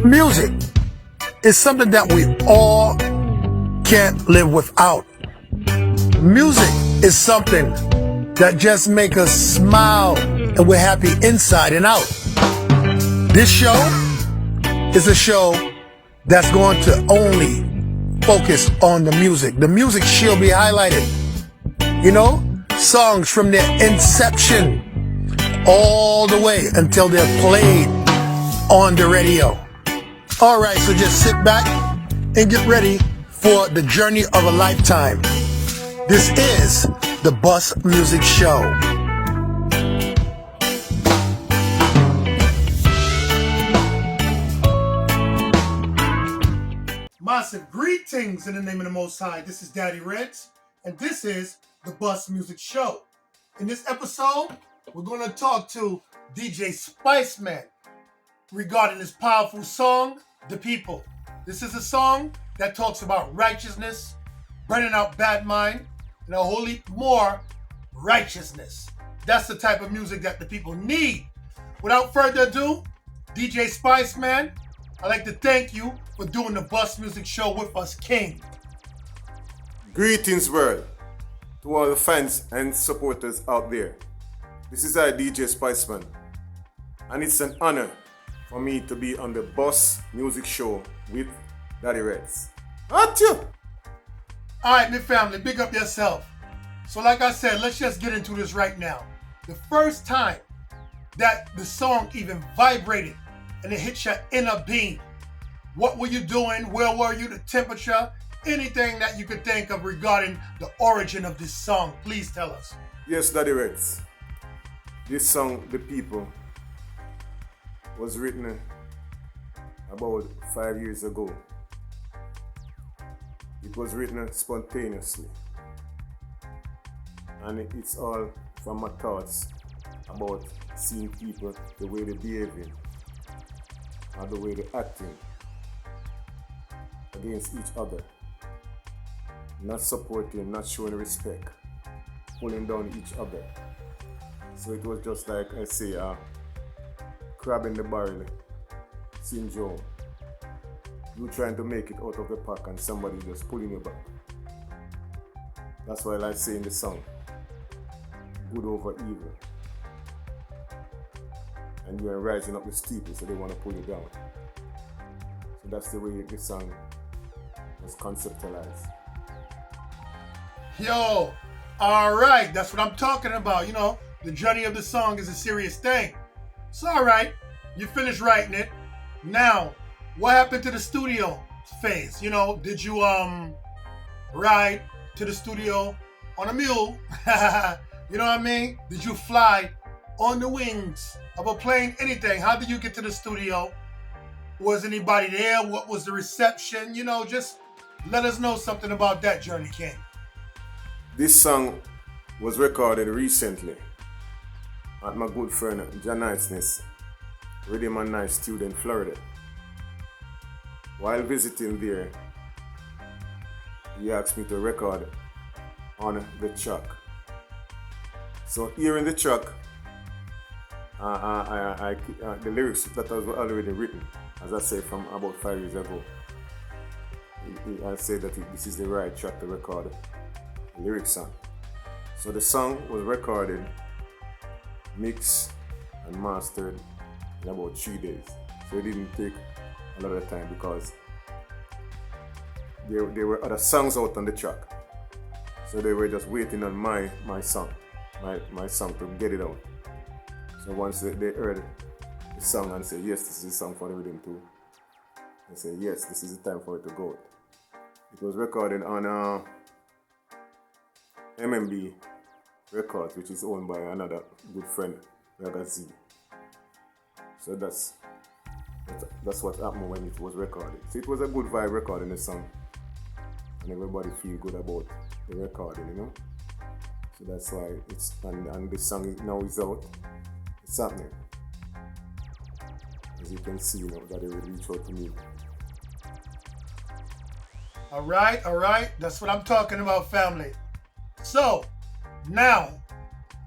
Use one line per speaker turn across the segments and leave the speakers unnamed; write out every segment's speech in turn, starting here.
Music is something that we all can't live without. Music is something that just make us smile and we're happy inside and out. This show is a show that's going to only focus on the music. The music she'll be highlighted. You know, songs from their inception all the way until they're played on the radio. All right, so just sit back and get ready for the journey of a lifetime. This is the Bus Music Show. Massive greetings in the name of the Most High. This is Daddy Reds, and this is the Bus Music Show. In this episode, we're going to talk to DJ Spiceman regarding his powerful song, The People. This is a song that talks about righteousness, burning out bad mind, and a whole heap more righteousness. That's the type of music that the people need. Without further ado, DJ Spiceman, I'd like to thank you for doing the Bus Music Show with us, King.
Greetings, world, to all the fans and supporters out there. This is our DJ Spiceman, and it's an honor for me to be on the Bus Music Show with Daddy Reds. At you!
Alright, my family, big up yourself. So like I said, let's just get into this right now. The first time that the song even vibrated and it hit your inner being, what were you doing? Where were you? The temperature? Anything that you could think of regarding the origin of this song, please tell us.
Yes, Daddy Reds. This song, The People, was written about 5 years ago. It was written spontaneously, and it's all from my thoughts about seeing people, the way they're behaving or the way they're acting against each other, not supporting, not showing respect, pulling down each other. So it was just like I say, crab in the barrel syndrome. You trying to make it out of the pack and somebody just pulling you back. That's why I like saying the song, good over evil. And you are rising up the steeple, so they want to pull you down. So that's the way the song was conceptualized.
Yo, all right, that's what I'm talking about. You know, the journey of the song is a serious thing. So all right, you finished writing it. Now, what happened to the studio phase? You know, did you ride to the studio on a mule? You know what I mean? Did you fly on the wings of a plane? Anything? How did you get to the studio? Was anybody there? What was the reception? You know, just let us know something about that journey, King.
This song was recorded recently at my good friend John Niceness, Rhythm and Nice studio in Florida. While visiting there, he asked me to record on the track. So here in the track, the lyrics that was already written, as I said, from about 5 years ago, I said that this is the right track to record the lyrics on. So the song was recorded, mixed and mastered in about 3 days. So it didn't take a lot of time because there were other songs out on the track. So they were just waiting on my song to get it out. So once they heard the song and said, yes, this is a song for the rhythm too, they said, yes, this is the time for it to go. It was recorded on MMB Records, which is owned by another good friend, Raga Z. So that's what happened when it was recorded. So it was a good vibe recording the song, and everybody feel good about the recording, you know. So that's why it's and the song now is out. It's happening. As you can see, you know, that they will reach out to me.
All right. That's what I'm talking about, family. So now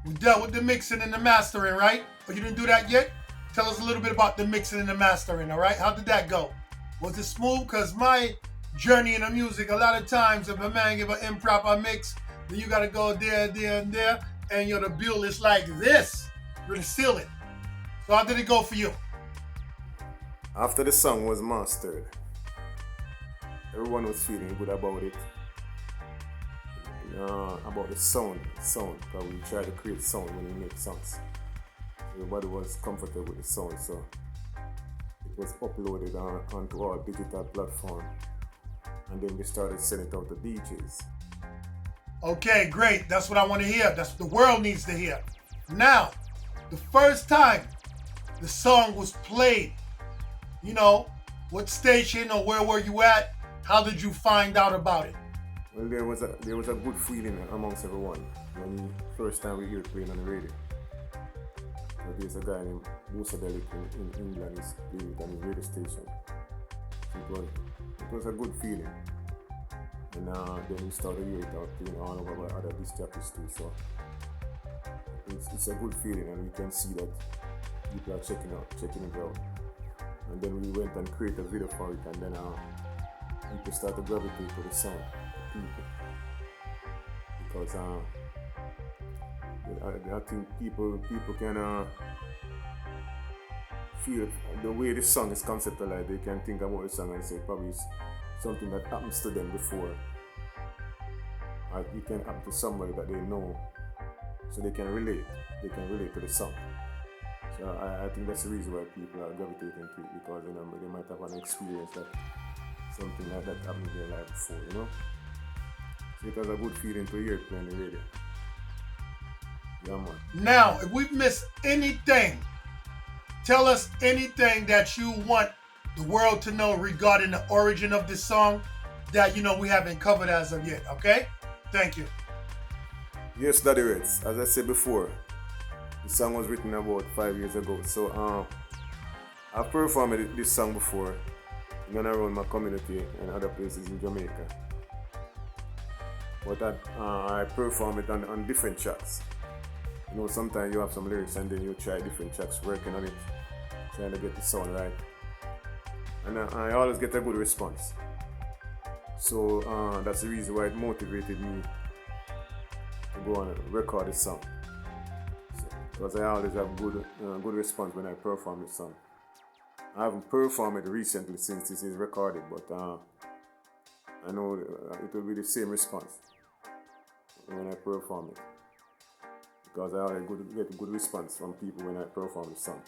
we dealt with the mixing and the mastering, right? But you didn't do that yet? Tell us a little bit about the mixing and the mastering, all right? How did that go? Was it smooth? Because my journey in the music, a lot of times if a man give an improper mix, then you got to go there, and there, and the bill is like this. You're to seal it. So how did it go for you?
After the song was mastered, everyone was feeling good about it. About the sound, because we try to create sound when we make songs. Everybody was comfortable with the sound, so it was uploaded onto our digital platform, and then we started sending it out to DJs.
Okay, great. That's what I want to hear. That's what the world needs to hear. Now, the first time the song was played, what station or where were you at? How did you find out about it?
Well, there was a good feeling amongst everyone when the first time we heard it playing on the radio. So there's a guy named Musa Delic in England, he's playing it on his radio station. So it was a good feeling. And then we started hearing it out playing all over other disc jockeys too. So it's a good feeling, and we can see that people are checking it out. And then we went and created a video for it, and then people started gravitating to the sound. Because I think people can feel the way the song is conceptualized. They can think about the song and say probably it's something that happens to them before. It can happen to somebody that they know, so they can relate. They can relate to the song. So I think that's the reason why people are gravitating to it, because they might have an experience that something like that happened in their life before, So it was a good feeling to hear it playing the radio. Yeah, man.
Now, if we've missed anything, tell us anything that you want the world to know regarding the origin of this song that we haven't covered as of yet, okay? Thank you.
Yes, Daddy Reds. As I said before, the song was written about 5 years ago. So I've performed this song before in and around my community and other places in Jamaica. But I perform it on different tracks. Sometimes you have some lyrics and then you try different tracks, working on it, trying to get the sound right. And I always get a good response. So that's the reason why it motivated me to go and record this song. Because I always have good response when I perform this song. I haven't performed it recently since this is recorded, but I know it will be the same response when I perform it. Because I always get a good response from people when I perform the song.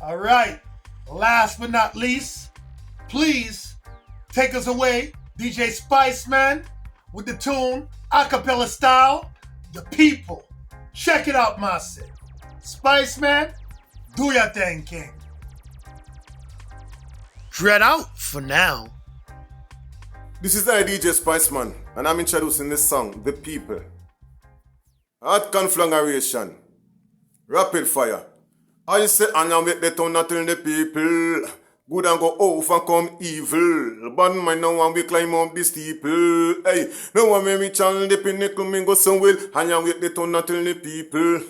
All right. Last but not least, please take us away, DJ Spiceman, with the tune, a cappella style, The People. Check it out, massive. Spiceman, do your thing, King. Dread out for now.
This is the DJ Spiceman, and I'm introducing this song, The People. Hot conflagration, rapid fire. I say, and I make the tone not tell the people. Good and go overcome evil. But my no one we climb up the steeple. Hey, no one make me challenge the pinnacle, me go somewhere. And I make the tone not tell the people.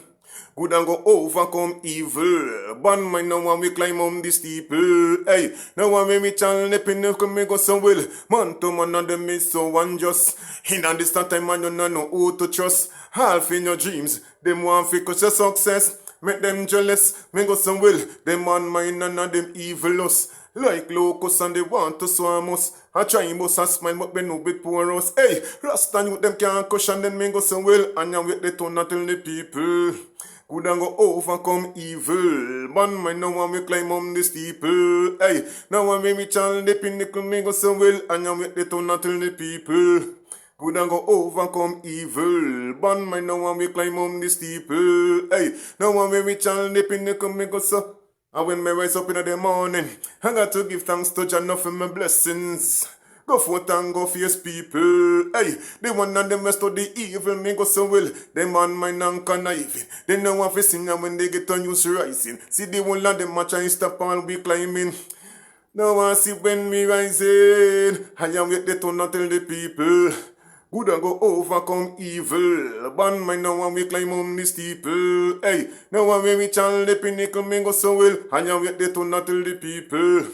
Good and go overcome evil. But my no one we climb up the steeple. Hey, no one make me challenge the pinnacle, me go somewhere. Man to man and them is so unjust. In this time man you no know who to trust. Half in your dreams, them want to cause your success. Make them jealous, me go some will. Them man mine and them evilous. Like locusts and they want to swarm us. I try bust a smile but they no bit poor us. Hey, Rasta youth them can't cushion them me go some will. And you wait the tone not tell the people. Good and go overcome evil. Man mine no one me climb on the steeple. Hey, now one make me challenge the pinnacle me go some will. And you wait the tone not tell the people. Good and go overcome evil. Ban my no one we climb on the steeple. Hey, no one when we challenge the pinnacle me go so. And when me rise up in the morning, I got to give thanks to Jah for my blessings. Go forth and go face people. Hey, the one and them rest of the evil me go so well. Them man mine and conniving. They know what to sing and when they get on use rising. See the one of them a try stop and be climbing. Now I see when me rising. I am with the tone not tell the people. Good and go overcome evil. Ban mind now when we climb on the steeple. Hey, now when we chant the pinnacle, me go so well. And you wait the to not tell the people.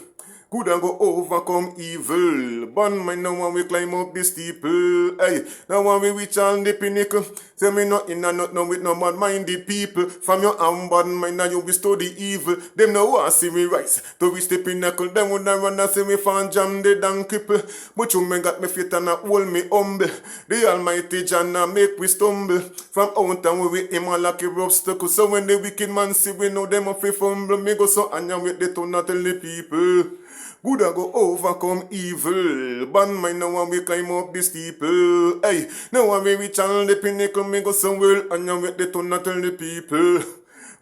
Good and go overcome evil. Ban mind now when we climb up the steeple. Hey, now when we reach on the pinnacle. Say me not in and not no with no bad minded people. From your own bad mind now you will study evil. Them no want see me rise to reach the pinnacle. Them would not run and see me fan jam the damn cripple. But you may got me faith and hold me humble. The Almighty Jah make we stumble. From out and we with him all like a obstacle. So when the wicked man see we know them off a fumble. Me go so and you with the to not tell the people. Good I go overcome evil. Ban mind now when we climb up the steeple. Hey, now when we reach on the pinnacle, me go somewhere and you make the to not tell the people.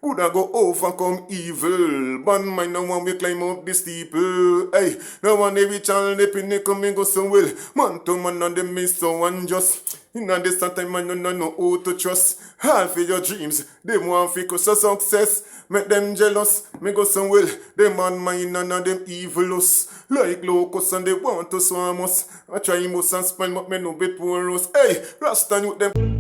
Good I go overcome evil. Ban mind now when we climb up the steeple. Hey, now when they reach on the pinnacle, me go somewhere. Man to man and them is so unjust. In this time man no know who to trust. Half of your dreams, them want fi cause success. Make them jealous, me go some well. Them man mine and them evilous. Like locusts and they want to swarm us. I try most and spend but me no bit porous. Hey, Rasta with them.